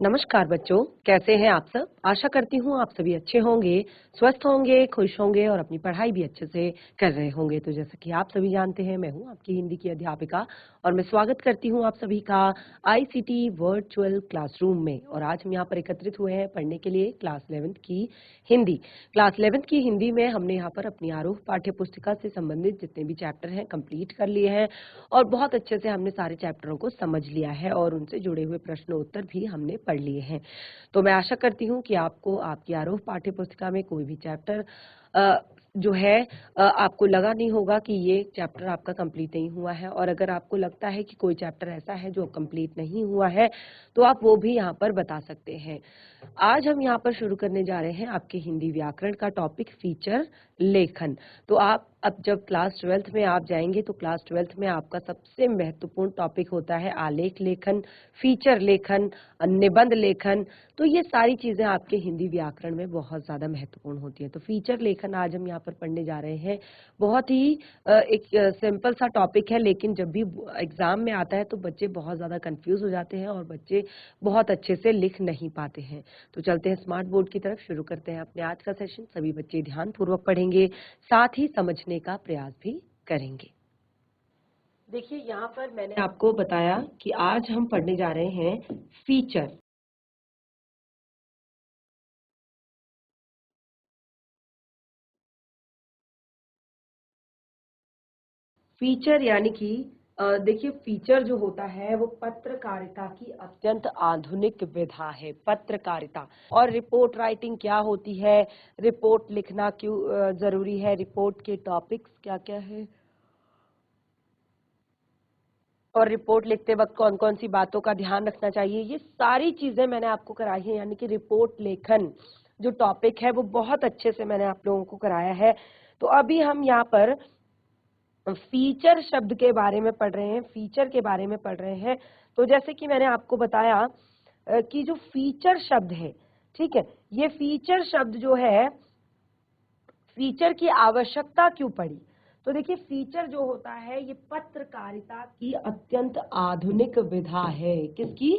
नमस्कार बच्चों, कैसे हैं आप सब। आशा करती हूँ आप सभी अच्छे होंगे, स्वस्थ होंगे, खुश होंगे और अपनी पढ़ाई भी अच्छे से कर रहे होंगे। तो जैसा कि आप सभी जानते हैं, मैं हूँ आपकी हिंदी की अध्यापिका और मैं स्वागत करती हूँ आप सभी का आईसीटी वर्चुअल क्लासरूम में। और आज हम यहाँ पर एकत्रित हुए हैं पढ़ने के लिए क्लास 11th की हिंदी। क्लास 11th की हिंदी में हमने यहाँ पर अपनी आरोह पाठ्य पुस्तिका से संबंधित जितने भी चैप्टर हैं कंप्लीट कर लिए हैं और बहुत अच्छे से हमने सारे चैप्टरों को समझ लिया है और उनसे जुड़े हुए प्रश्न उत्तर भी हमने पढ़ लिए हैं। तो मैं आशा करती हूँ कि आपको आपकी आरोह पाठ्य पुस्तिका में कोई भी चैप्टर जो है आपको लगा नहीं होगा कि ये चैप्टर आपका कंप्लीट नहीं हुआ है। और अगर आपको लगता है कि कोई चैप्टर ऐसा है जो कंप्लीट नहीं हुआ है तो आप वो भी यहाँ पर बता सकते हैं। आज हम यहाँ पर शुरू करने जा रहे हैं आपके हिंदी व्याकरण का टॉपिक फीचर लेखन। तो आप अब जब क्लास 12th में आप जाएंगे तो क्लास 12th में आपका सबसे महत्वपूर्ण टॉपिक होता है आलेख लेखन, फीचर लेखन, निबंध लेखन। तो ये सारी चीजें आपके हिंदी व्याकरण में बहुत ज्यादा महत्वपूर्ण होती है। तो फीचर लेखन आज हम यहाँ पर पढ़ने जा रहे हैं। बहुत ही एक सिंपल सा टॉपिक है, लेकिन जब भी एग्जाम में आता है तो बच्चे बहुत ज्यादा कंफ्यूज हो जाते हैं और बच्चे बहुत अच्छे से लिख नहीं पाते हैं। तो चलते हैं स्मार्ट बोर्ड की तरफ, शुरू करते हैं अपने आज का सेशन। सभी बच्चे ध्यान पूर्वक पढ़ेंगे, साथ ही समझने का प्रयास भी करेंगे। देखिए, यहाँ पर मैंने आपको बताया कि आज हम पढ़ने जा रहे हैं फीचर। फीचर यानी कि देखिए, फीचर जो होता है वो पत्रकारिता की अत्यंत आधुनिक विधा है। पत्रकारिता और रिपोर्ट राइटिंग क्या होती है, रिपोर्ट लिखना क्यों जरूरी है, रिपोर्ट के टॉपिक्स क्या क्या है और रिपोर्ट लिखते वक्त कौन कौन सी बातों का ध्यान रखना चाहिए, ये सारी चीजें मैंने आपको कराई है। यानी कि रिपोर्ट लेखन जो टॉपिक है वो बहुत अच्छे से मैंने आप लोगों को कराया है। तो अभी हम यहाँ पर फीचर शब्द के बारे में पढ़ रहे हैं, फीचर के बारे में पढ़ रहे हैं। तो जैसे कि मैंने आपको बताया कि जो फीचर शब्द है, ठीक है, ये फीचर शब्द जो है, फीचर की आवश्यकता क्यों पड़ी। तो देखिए, फीचर जो होता है ये पत्रकारिता की अत्यंत आधुनिक विधा है। किसकी?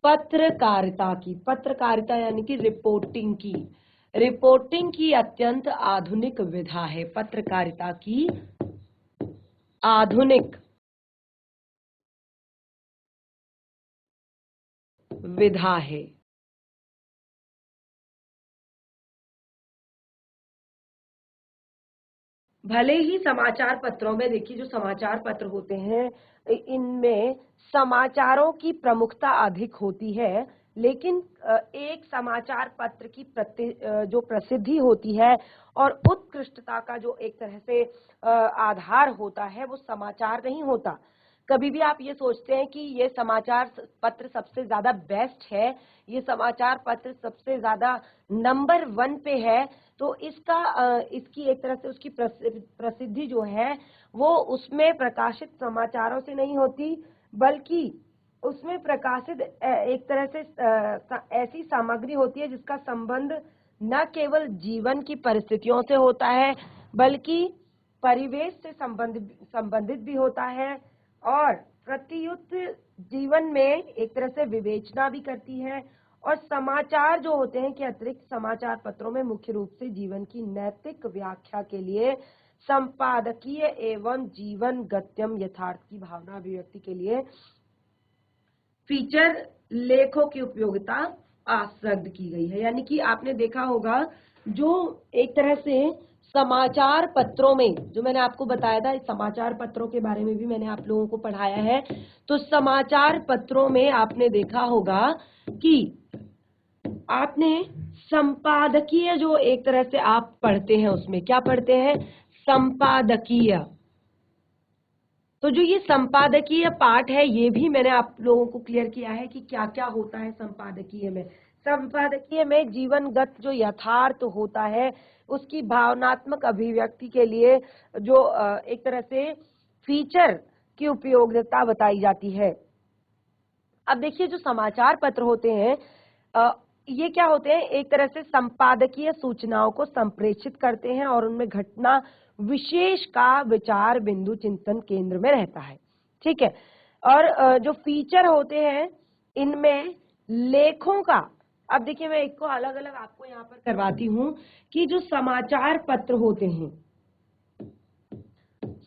पत्रकारिता की। पत्रकारिता यानी कि रिपोर्टिंग की, रिपोर्टिंग की अत्यंत आधुनिक विधा है। पत्रकारिता की आधुनिक विधा है। भले ही समाचार पत्रों में, देखिए जो समाचार पत्र होते हैं इनमें समाचारों की प्रमुखता अधिक होती है, लेकिन एक समाचार पत्र की जो प्रसिद्धि होती है और उत्कृष्टता का जो एक तरह से आधार होता है वो समाचार नहीं होता। कभी भी आप ये सोचते हैं कि ये समाचार पत्र सबसे ज्यादा बेस्ट है, ये समाचार पत्र सबसे ज्यादा नंबर 1 पे है, तो इसकी एक तरह से उसकी प्रसिद्धि जो है वो उसमें प्रकाशित समाचारों से नहीं होती, बल्कि उसमें प्रकाशित एक तरह से ऐसी सामग्री होती है जिसका संबंध न केवल जीवन की परिस्थितियों से होता है बल्कि परिवेश से संबंधित भी होता है और प्रतियुक्त जीवन में एक तरह से विवेचना भी करती है। और समाचार जो होते हैं कि अतिरिक्त समाचार पत्रों में मुख्य रूप से जीवन की नैतिक व्याख्या के लिए संपादकीय एवं जीवन गत्यम यथार्थ की भावना अभिव्यक्ति के लिए फीचर लेखों की उपयोगिता आश्रद्ध की गई है। यानी कि आपने देखा होगा जो एक तरह से समाचार पत्रों में, जो मैंने आपको बताया था, समाचार पत्रों के बारे में भी मैंने आप लोगों को पढ़ाया है। तो समाचार पत्रों में आपने देखा होगा कि आपने संपादकीय जो एक तरह से आप पढ़ते हैं, उसमें क्या पढ़ते हैं? संपादकीय। तो जो ये संपादकीय पाठ है ये भी मैंने आप लोगों को क्लियर किया है कि क्या क्या होता है संपादकीय में। संपादकीय में जीवनगत जो यथार्थ होता है उसकी भावनात्मक अभिव्यक्ति के लिए जो एक तरह से फीचर की उपयोगिता बताई जाती है। अब देखिए, जो समाचार पत्र होते हैं ये क्या होते हैं? एक तरह से संपादकीय सूचनाओं को संप्रेषित करते हैं और उनमें घटना विशेष का विचार बिंदु चिंतन केंद्र में रहता है, ठीक है। और जो फीचर होते हैं इनमें लेखों का, अब देखिए मैं एक को अलग अलग आपको यहाँ पर करवाती हूँ कि जो समाचार पत्र होते हैं,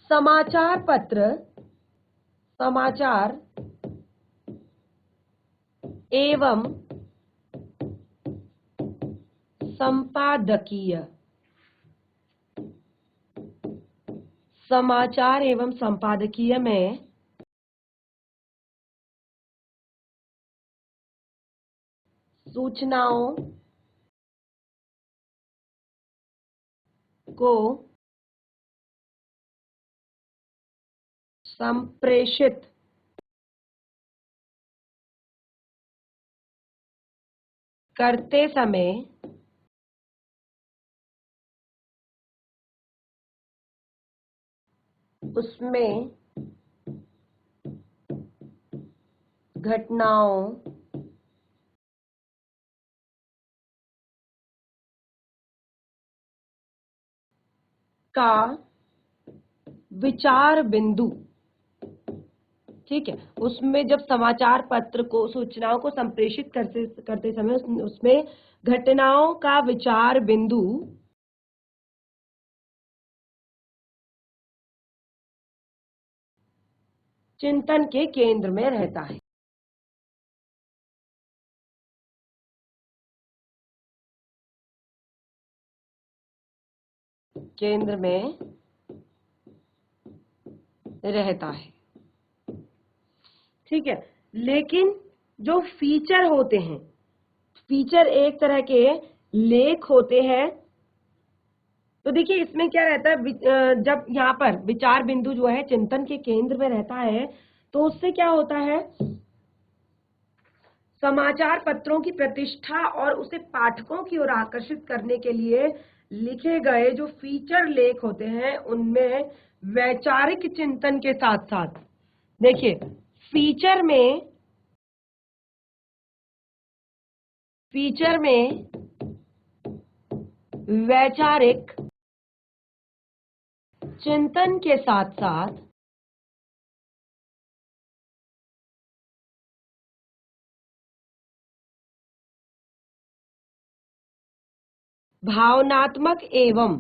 समाचार पत्र, समाचार एवं संपादकीय, समाचार एवं संपादकीय में सूचनाओं को संप्रेषित करते समय उसमें घटनाओं का विचार बिंदु, ठीक है, उसमें जब समाचार पत्र को सूचनाओं को संप्रेषित करते करते समय उसमें घटनाओं का विचार बिंदु चिंतन के केंद्र में रहता है। केंद्र में रहता है, ठीक है। लेकिन जो फीचर होते हैं, फीचर एक तरह के लेख होते हैं, तो देखिए इसमें क्या रहता है, जब यहाँ पर विचार बिंदु जो है चिंतन के केंद्र में रहता है, तो उससे क्या होता है, समाचार पत्रों की प्रतिष्ठा और उसे पाठकों की ओर आकर्षित करने के लिए लिखे गए जो फीचर लेख होते हैं उनमें वैचारिक चिंतन के साथ साथ, देखिए फीचर में वैचारिक चिंतन के साथ साथ भावनात्मक एवं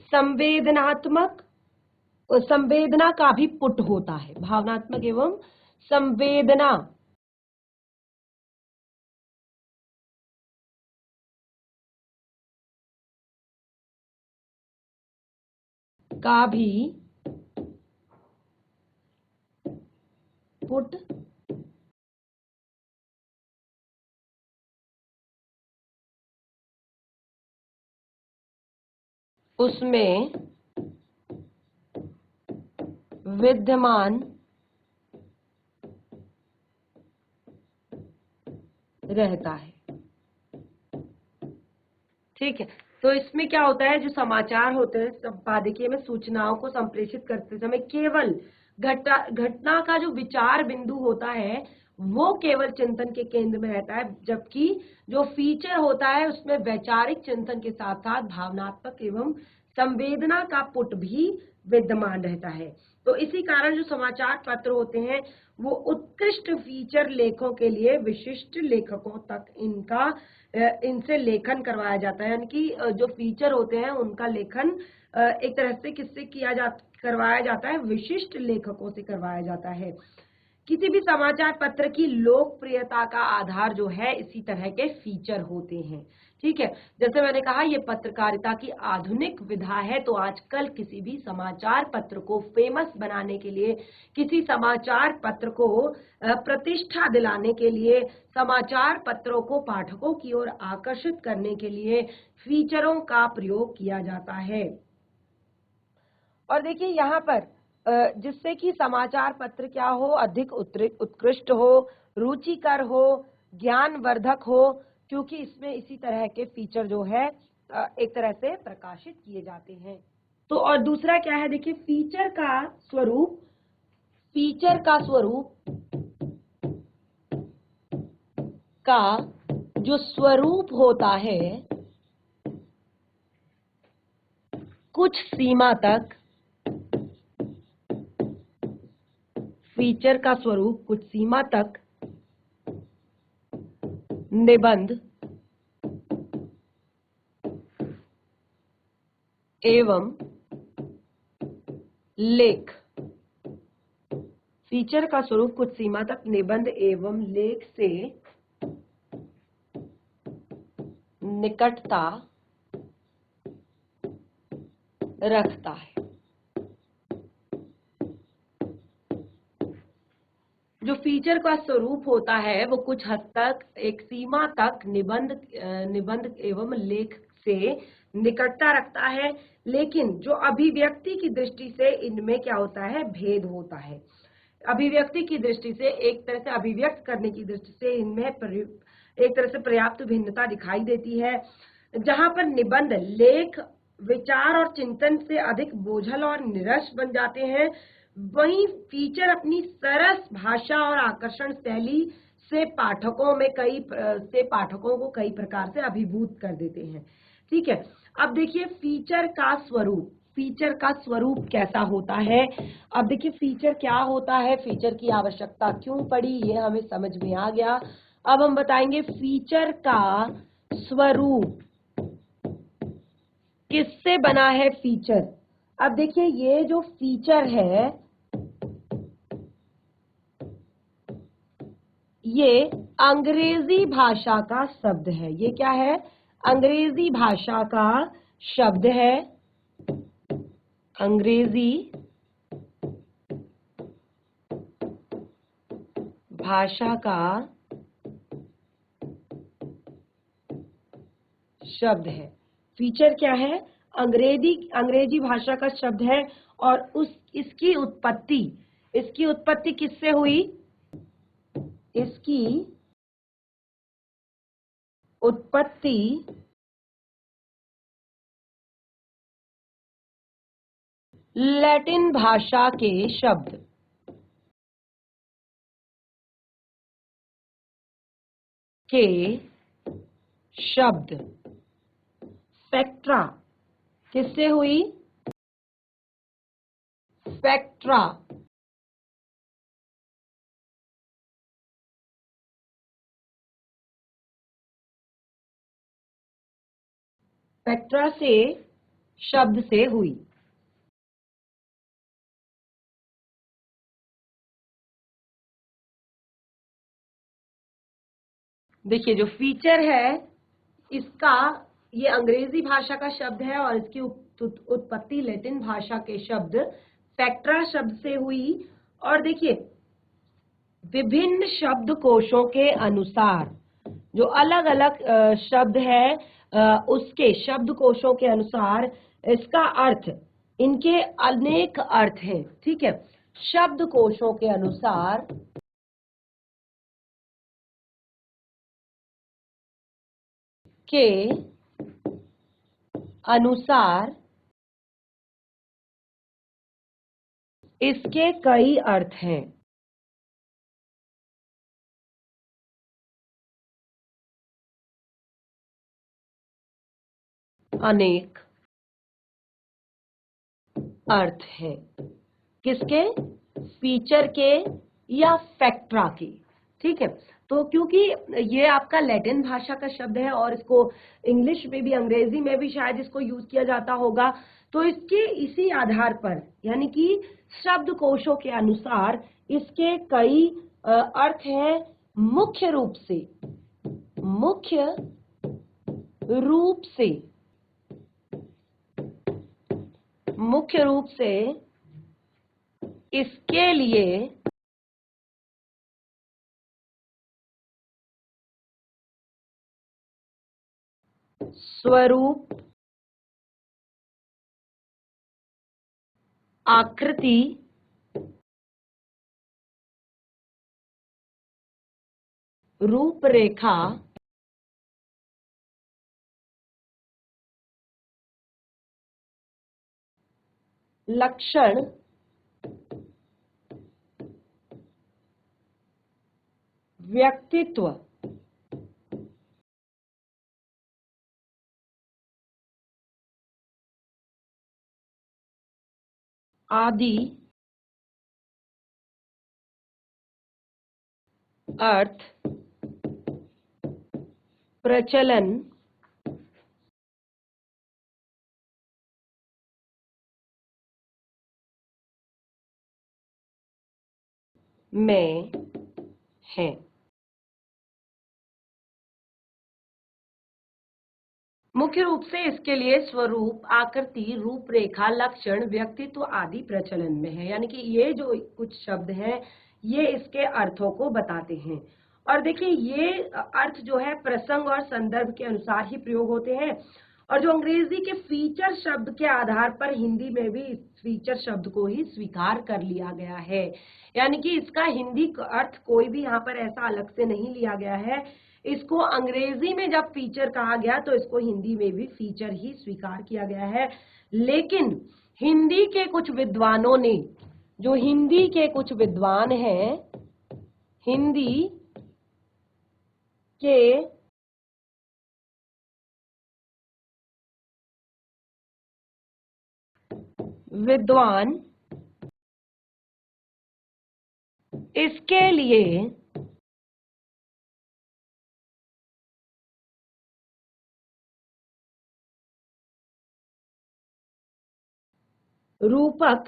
संवेदनात्मक, संवेदना का भी पुट होता है, भावनात्मक एवं संवेदना का भी पुट उसमें विद्यमान रहता है, ठीक है। तो इसमें क्या होता है, जो समाचार होते हैं संपादकीय में सूचनाओं को संप्रेषित करते समय केवल घटना का जो विचार बिंदु होता है वो केवल चिंतन के केंद्र में रहता है, जबकि जो फीचर होता है उसमें वैचारिक चिंतन के साथ साथ भावनात्मक एवं संवेदना का पुट भी विद्यमान रहता है। तो इसी कारण जो समाचार पत्र होते हैं वो उत्कृष्ट फीचर लेखों के लिए विशिष्ट लेखकों तक इनसे लेखन करवाया जाता है, यानी कि जो फीचर होते हैं उनका लेखन एक तरह से किससे करवाया जाता है, विशिष्ट लेखकों से करवाया जाता है। किसी भी समाचार पत्र की लोकप्रियता का आधार जो है इसी तरह के फीचर होते हैं, ठीक है। जैसे मैंने कहा ये पत्रकारिता की आधुनिक विधा है, तो आजकल किसी भी समाचार पत्र को फेमस बनाने के लिए, किसी समाचार पत्र को प्रतिष्ठा दिलाने के लिए, समाचार पत्रों को पाठकों की ओर आकर्षित करने के लिए फीचरों का प्रयोग किया जाता है। और देखिए यहाँ पर जिससे कि समाचार पत्र क्या हो, अधिक उत्कृष्ट हो, रुचिकर हो, ज्ञानवर्धक हो, क्योंकि इसमें इसी तरह के फीचर जो है एक तरह से प्रकाशित किए जाते हैं। तो और दूसरा क्या है, देखिए फीचर का स्वरूप, फीचर का स्वरूप का जो स्वरूप होता है कुछ सीमा तक फीचर का स्वरूप कुछ सीमा तक निबंध एवं लेख, फीचर का स्वरूप कुछ सीमा तक निबंध एवं लेख से निकटता रखता है। जो फीचर का स्वरूप होता है वो कुछ हद तक एक सीमा तक निबंध एवं लेख से निकटता रखता है, लेकिन जो अभिव्यक्ति की दृष्टि से इनमें क्या होता है, भेद होता है। अभिव्यक्ति की दृष्टि से, एक तरह से अभिव्यक्त करने की दृष्टि से इनमें एक तरह से पर्याप्त भिन्नता दिखाई देती है। जहां पर निबंध लेख विचार और चिंतन से अधिक बोझल और निरस बन जाते हैं, वहीं फीचर अपनी सरस भाषा और आकर्षण शैली से पाठकों को कई प्रकार से अभिभूत कर देते हैं। ठीक है, अब देखिए फीचर का स्वरूप, फीचर का स्वरूप कैसा होता है। अब देखिए फीचर क्या होता है, फीचर की आवश्यकता क्यों पड़ी, ये हमें समझ में आ गया। अब हम बताएंगे फीचर का स्वरूप किससे बना है फीचर। अब देखिए ये जो फीचर है ये अंग्रेजी भाषा का शब्द है। ये क्या है, अंग्रेजी भाषा का शब्द है। अंग्रेजी भाषा का शब्द है। फीचर क्या है, अंग्रेजी भाषा का शब्द है। और इसकी उत्पत्ति किससे हुई, इसकी उत्पत्ति लैटिन भाषा के शब्द स्पेक्ट्रा किससे हुई, स्पेक्ट्रा स्पेक्ट्रा से शब्द से हुई। देखिए जो फीचर है इसका, ये अंग्रेजी भाषा का शब्द है और इसकी उत्पत्ति लैटिन भाषा के शब्द स्पेक्ट्रा शब्द से हुई। और देखिए विभिन्न शब्दकोशों के अनुसार, जो अलग अलग शब्द है उसके शब्दकोशों के अनुसार इसका अर्थ, इनके अनेक अर्थ हैं। ठीक है, शब्दकोशों के अनुसार इसके कई अर्थ हैं। अनेक अर्थ हैं किसके, फीचर के या फैक्ट्रा के। ठीक है, तो क्योंकि ये आपका लैटिन भाषा का शब्द है और इसको इंग्लिश में भी, अंग्रेजी में भी शायद इसको यूज किया जाता होगा, तो इसके इसी आधार पर यानी कि शब्दकोशों के अनुसार इसके कई अर्थ हैं। मुख्य रूप से इसके लिए स्वरूप, आकृति, रूपरेखा, लक्षण, व्यक्तित्व आदि अर्थ प्रचलन में है। मुख्य रूप से इसके लिए स्वरूप, आकृति, रूपरेखा, लक्षण, व्यक्तित्व आदि प्रचलन में है। यानी कि ये जो कुछ शब्द हैं ये इसके अर्थों को बताते हैं। और देखिए ये अर्थ जो है प्रसंग और संदर्भ के अनुसार ही प्रयोग होते हैं। और जो अंग्रेजी के फीचर शब्द के आधार पर हिंदी में भी इस फीचर शब्द को ही स्वीकार कर लिया गया है। यानी कि इसका हिंदी अर्थ कोई भी यहाँ पर ऐसा अलग से नहीं लिया गया है। इसको अंग्रेजी में जब फीचर कहा गया तो इसको हिंदी में भी फीचर ही स्वीकार किया गया है। लेकिन हिंदी के कुछ विद्वानों ने, जो हिंदी के कुछ विद्वान हैं, हिंदी के विद्वान इसके लिए रूपक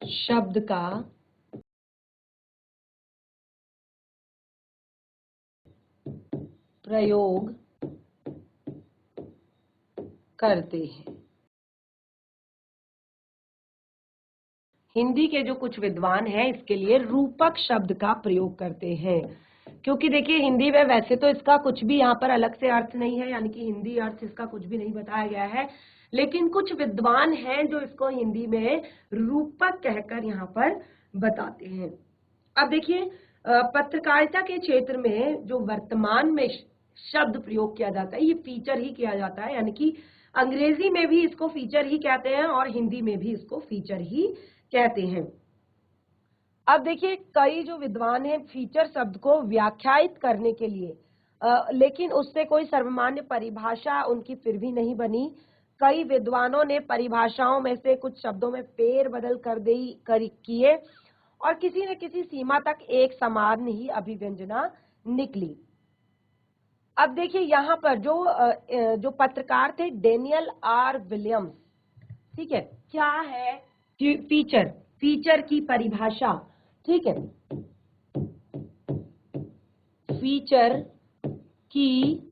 शब्द का प्रयोग करते हैं। हिंदी के जो कुछ विद्वान हैं इसके लिए रूपक शब्द का प्रयोग करते हैं, क्योंकि देखिए हिंदी में वैसे तो इसका कुछ भी यहाँ पर अलग से अर्थ नहीं है, यानी कि हिंदी अर्थ इसका कुछ भी नहीं बताया गया है, लेकिन कुछ विद्वान हैं जो इसको हिंदी में रूपक कहकर यहाँ पर बताते हैं। अब देखिए पत्रकारिता के क्षेत्र में जो वर्तमान में शब्द प्रयोग किया जाता है ये फीचर ही किया जाता है। यानी कि अंग्रेजी में भी इसको फीचर ही कहते हैं और हिंदी में भी इसको फीचर ही कहते हैं। अब देखिए कई जो विद्वान हैं फीचर शब्द को व्याख्यायित करने के लिए लेकिन उससे कोई सर्वमान्य परिभाषा उनकी फिर भी नहीं बनी। कई विद्वानों ने परिभाषाओं में से कुछ शब्दों में फेर बदल किए और किसी न किसी सीमा तक एक समान ही अभिव्यंजना निकली। अब देखिए यहाँ पर जो पत्रकार थे डेनियल आर विलियम्स, ठीक है, क्या है फीचर की परिभाषा, ठीक है, फीचर की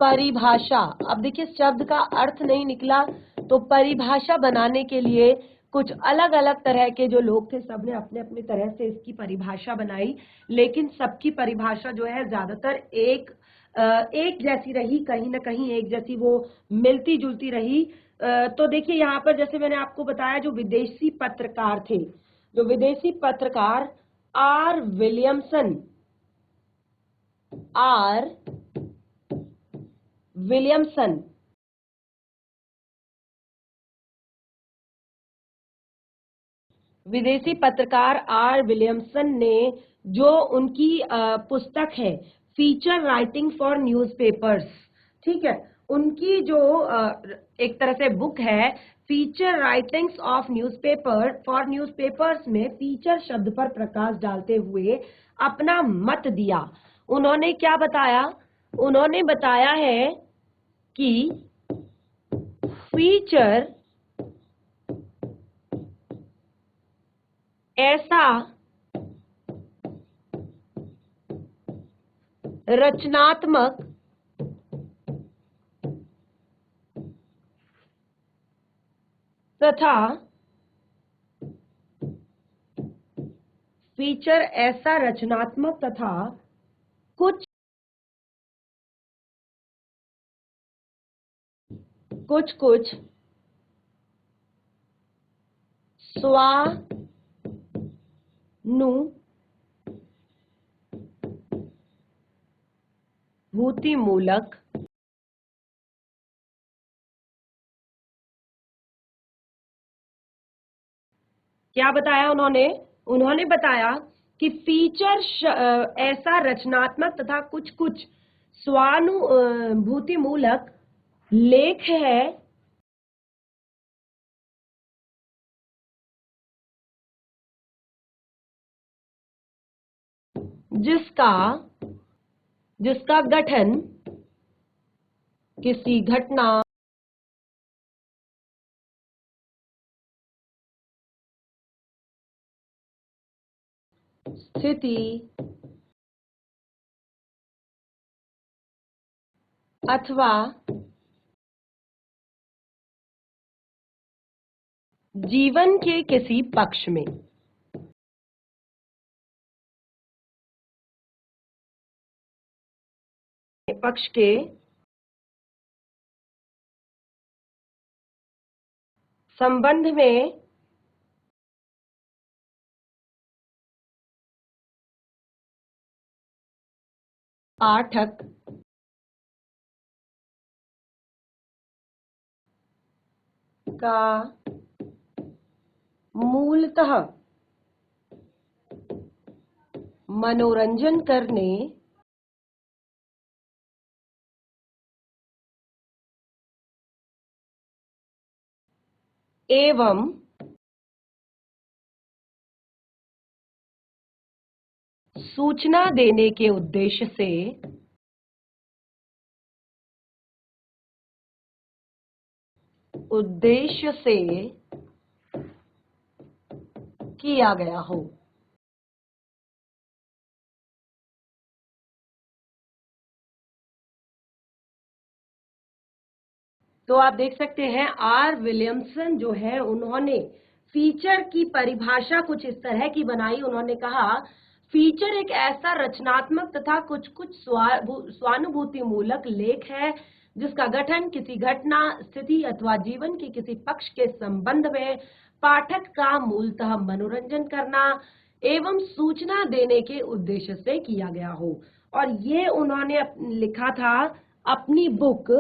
परिभाषा। अब देखिए शब्द का अर्थ नहीं निकला तो परिभाषा बनाने के लिए कुछ अलग अलग तरह के जो लोग थे सबने अपने अपने तरह से इसकी परिभाषा बनाई, लेकिन सबकी परिभाषा जो है ज्यादातर एक जैसी रही, कहीं ना कहीं एक जैसी वो मिलती जुलती रही। तो देखिए यहाँ पर जैसे मैंने आपको बताया जो विदेशी पत्रकार थे, जो विदेशी पत्रकार आर विलियमसन विदेशी पत्रकार आर विलियमसन ने जो उनकी पुस्तक है फीचर राइटिंग फॉर न्यूज़पेपर्स, ठीक है, उनकी जो एक तरह से बुक है feature writings of newspaper for newspapers में फीचर शब्द पर प्रकाश डालते हुए अपना मत दिया। उन्होंने क्या बताया? उन्होंने बताया है कि फीचर ऐसा रचनात्मक तथा फीचर ऐसा रचनात्मक तथा कुछ कुछ स्वानुभूतिमूलक क्या बताया उन्होंने? उन्होंने बताया कि फीचर ऐसा रचनात्मक तथा कुछ स्वानुभूतिमूलक लेख है जिसका जिसका गठन किसी घटना, स्थिति अथवा जीवन के किसी पक्ष में पक्ष के संबंध में पाठक का मूलतः मनोरंजन करने एवं सूचना देने के उद्देश्य से किया गया हो। तो आप देख सकते हैं आर विलियमसन जो है उन्होंने फीचर की परिभाषा कुछ इस तरह की बनाई। उन्होंने कहा फीचर एक ऐसा रचनात्मक तथा कुछ स्वानुभूति मूलक लेख है जिसका गठन किसी घटना, स्थिति अथवा जीवन के किसी पक्ष के संबंध में पाठक का मूलतः मनोरंजन करना एवं सूचना देने के उद्देश्य से किया गया हो। और ये उन्होंने लिखा था अपनी बुक,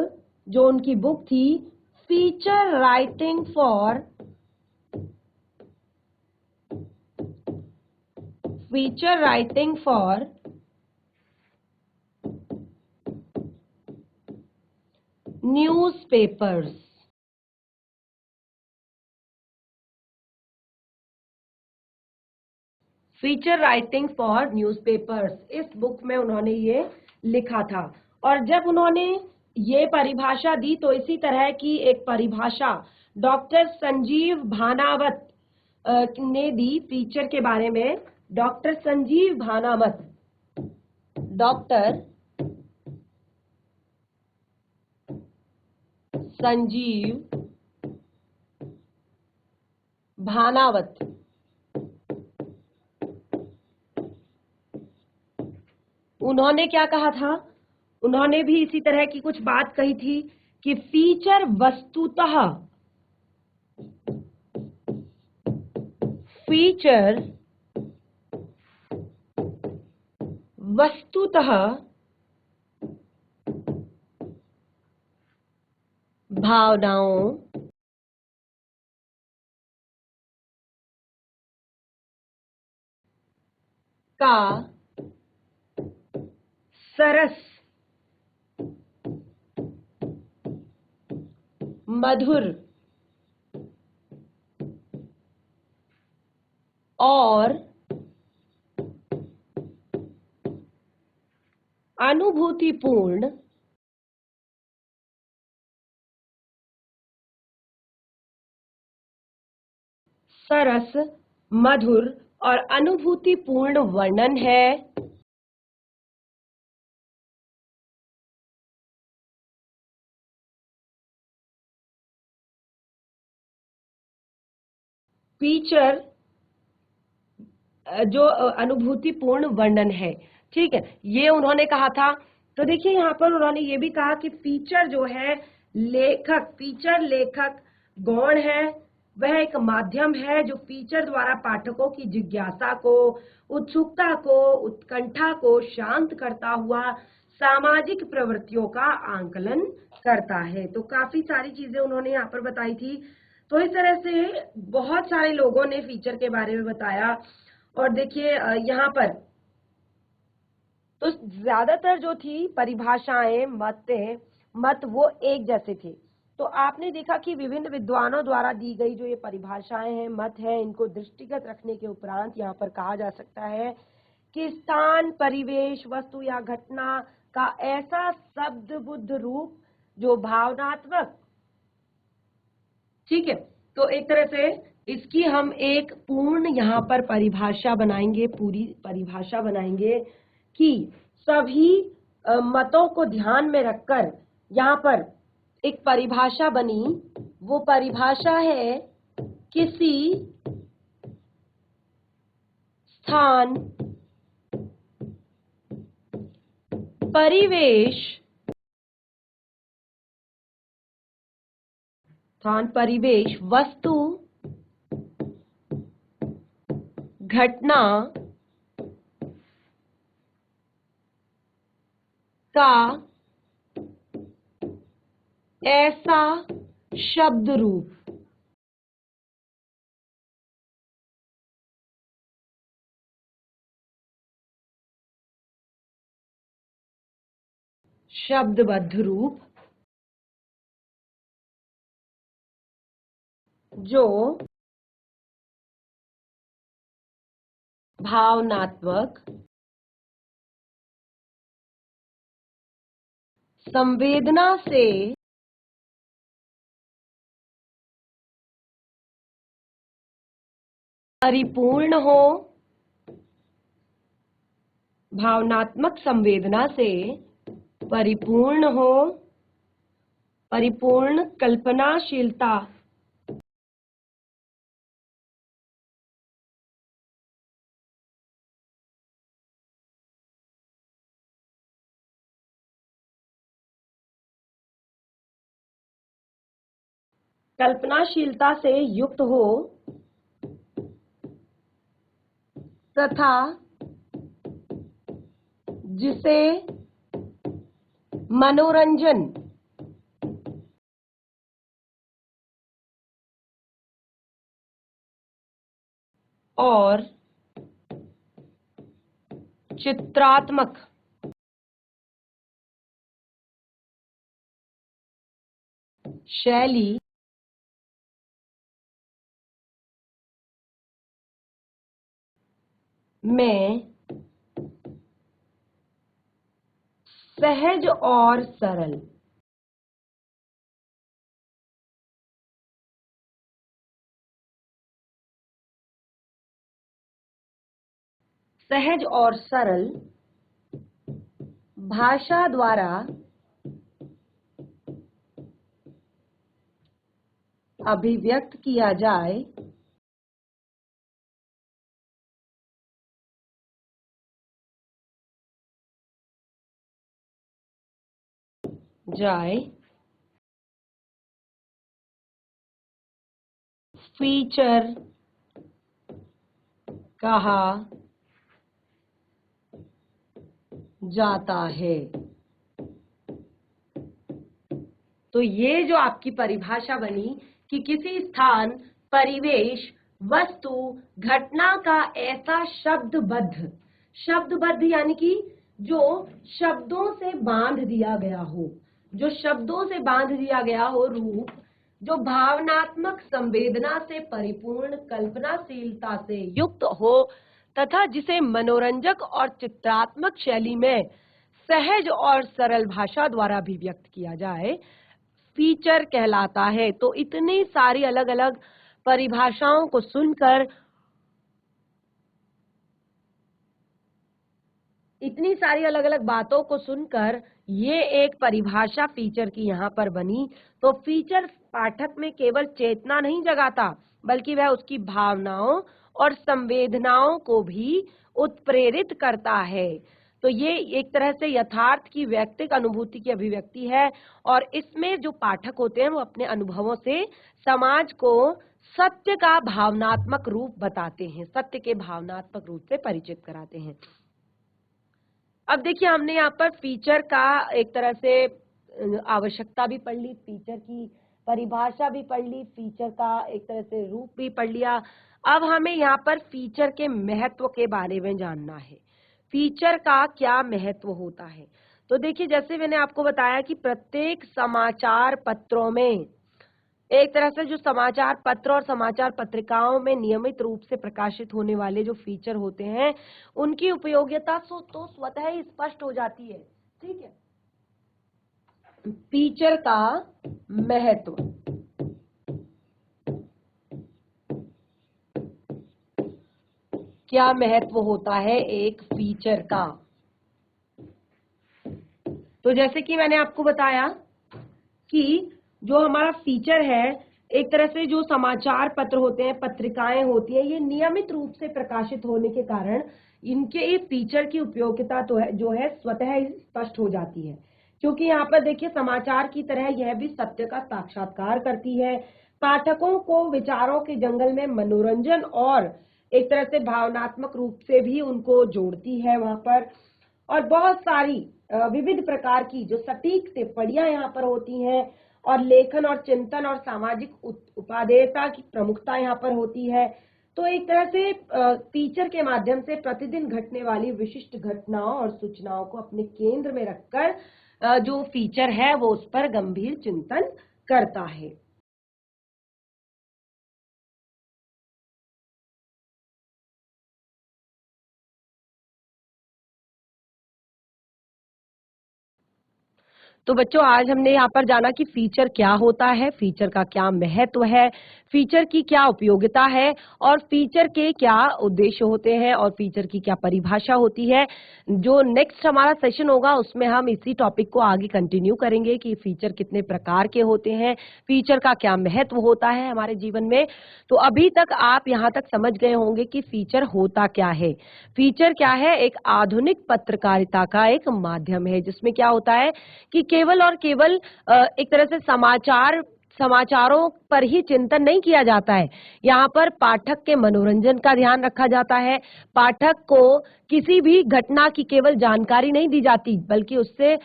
जो उनकी बुक थी feature writing for newspapers. Feature writing for newspapers, इस बुक में उन्होंने ये लिखा था। और जब उन्होंने ये परिभाषा दी तो इसी तरह की एक परिभाषा डॉक्टर संजीव भानावत ने दी फीचर के बारे में। डॉक्टर संजीव भानावत उन्होंने क्या कहा था? उन्होंने भी इसी तरह की कुछ बात कही थी कि फीचर वस्तुतः भावनाओं का सरस, मधुर और अनुभूतिपूर्ण वर्णन है फीचर जो अनुभूतिपूर्ण वर्णन है। ठीक है, ये उन्होंने कहा था। तो देखिए यहाँ पर उन्होंने ये भी कहा कि फीचर जो है लेखक गौण है, वह एक माध्यम है जो फीचर द्वारा पाठकों की जिज्ञासा को, उत्सुकता को, उत्कंठा को शांत करता हुआ सामाजिक प्रवृत्तियों का आंकलन करता है। तो काफी सारी चीजें उन्होंने यहाँ पर बताई थी। तो इस तरह से बहुत सारे लोगों ने फीचर के बारे में बताया। और देखिए यहाँ पर तो ज्यादातर जो थी परिभाषाएं, मत वो एक जैसे थे। तो आपने देखा कि विभिन्न विद्वानों द्वारा दी गई जो ये परिभाषाएं हैं, मत है, इनको दृष्टिगत रखने के उपरांत यहाँ पर कहा जा सकता है कि स्थान, परिवेश, वस्तु या घटना का ऐसा शब्द बुद्ध रूप जो भावनात्मक, ठीक है। तो एक तरह से इसकी हम एक पूर्ण यहाँ पर परिभाषा बनाएंगे, पूरी परिभाषा बनाएंगे कि सभी मतों को ध्यान में रखकर यहाँ पर एक परिभाषा बनी। वो परिभाषा है किसी स्थान, परिवेश, वस्तु, घटना का ऐसा शब्द रूप, शब्दबद्ध रूप, जो भावनात्मक, संवेदना से परिपूर्ण हो, भावनात्मक संवेदना से परिपूर्ण हो, परिपूर्ण कल्पनाशीलता, कल्पनाशीलता से युक्त हो तथा जिसे मनोरंजन और चित्रात्मक शैली में सहज और सरल, सहज और सरल भाषा द्वारा अभिव्यक्त किया जाए, फीचर कहा जाता है। तो ये जो आपकी परिभाषा बनी कि किसी स्थान, परिवेश, वस्तु, घटना का ऐसा शब्दबद्ध, शब्दबद्ध यानी कि जो शब्दों से बांध दिया गया हो, जो शब्दों से बांध दिया गया हो रूप, जो भावनात्मक संवेदना से परिपूर्ण, कल्पनाशीलता से युक्त हो तथा जिसे मनोरंजक और चित्रात्मक शैली में सहज और सरल भाषा द्वारा अभिव्यक्त किया जाए, फीचर कहलाता है। तो इतनी सारी अलग अलग परिभाषाओं को सुनकर, इतनी सारी अलग अलग बातों को सुनकर ये एक परिभाषा फीचर की यहाँ पर बनी। तो फीचर पाठक में केवल चेतना नहीं जगाता, बल्कि वह उसकी भावनाओं और संवेदनाओं को भी उत्प्रेरित करता है। तो ये एक तरह से यथार्थ की व्यक्तिगत अनुभूति की अभिव्यक्ति है और इसमें जो पाठक होते हैं वो अपने अनुभवों से समाज को सत्य का भावनात्मक रूप बताते हैं, सत्य के भावनात्मक रूप से परिचित कराते हैं। अब देखिए, हमने यहाँ पर फीचर का एक तरह से आवश्यकता भी पढ़ ली, फीचर की परिभाषा भी पढ़ ली, फीचर का एक तरह से रूप भी पढ़ लिया। अब हमें यहाँ पर फीचर के महत्व के बारे में जानना है। फीचर का क्या महत्व होता है? तो देखिए, जैसे मैंने आपको बताया कि प्रत्येक समाचार पत्रों में एक तरह से जो समाचार पत्र और समाचार पत्रिकाओं में नियमित रूप से प्रकाशित होने वाले जो फीचर होते हैं उनकी उपयोगिता तो स्वतः ही स्पष्ट हो जाती है। ठीक है, फीचर का महत्व, क्या महत्व होता है एक फीचर का। तो जैसे कि मैंने आपको बताया कि जो हमारा फीचर है, एक तरह से जो समाचार पत्र होते हैं, पत्रिकाएं होती हैं, ये नियमित रूप से प्रकाशित होने के कारण इनके फीचर की उपयोगिता तो है जो है स्वतः ही स्पष्ट हो जाती है। क्योंकि यहाँ पर देखिए समाचार की तरह यह भी सत्य का साक्षात्कार करती है, पाठकों को विचारों के जंगल में मनोरंजन और एक तरह से भावनात्मक रूप से भी उनको जोड़ती है वहां पर। और बहुत सारी विविध प्रकार की जो सटीक टिप्पणियां यहाँ पर होती हैं और लेखन और चिंतन और सामाजिक उपादेयता की प्रमुखता यहाँ पर होती है। तो एक तरह से फीचर के माध्यम से प्रतिदिन घटने वाली विशिष्ट घटनाओं और सूचनाओं को अपने केंद्र में रखकर जो फीचर है वो उस पर गंभीर चिंतन करता है। तो बच्चों आज हमने यहाँ पर जाना कि फीचर क्या होता है, फीचर का क्या महत्व है, फीचर की क्या उपयोगिता है और फीचर के क्या उद्देश्य होते हैं और फीचर की क्या परिभाषा होती है। जो नेक्स्ट हमारा सेशन होगा उसमें हम इसी टॉपिक को आगे कंटिन्यू करेंगे कि फीचर कितने प्रकार के होते हैं, फीचर का क्या महत्व होता है हमारे जीवन में। तो अभी तक आप यहाँ तक समझ गए होंगे कि फीचर होता क्या है। फीचर क्या है? एक आधुनिक पत्रकारिता का एक माध्यम है जिसमें क्या होता है कि केवल और केवल एक तरह से समाचारों पर ही चिंतन नहीं किया जाता है। यहाँ पर पाठक के मनोरंजन का ध्यान रखा जाता है। पाठक को किसी भी घटना की केवल जानकारी नहीं दी जाती बल्कि उससे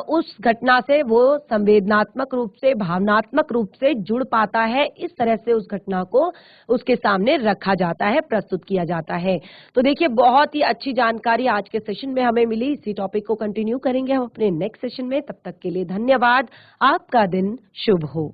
उस घटना से वो संवेदनात्मक रूप से, भावनात्मक रूप से जुड़ पाता है। इस तरह से उस घटना को उसके सामने रखा जाता है, प्रस्तुत किया जाता है। तो देखिए बहुत ही अच्छी जानकारी आज के सेशन में हमें मिली। इसी टॉपिक को कंटिन्यू करेंगे हम अपने नेक्स्ट सेशन में। तब तक के लिए धन्यवाद। आपका दिन शुभ हो।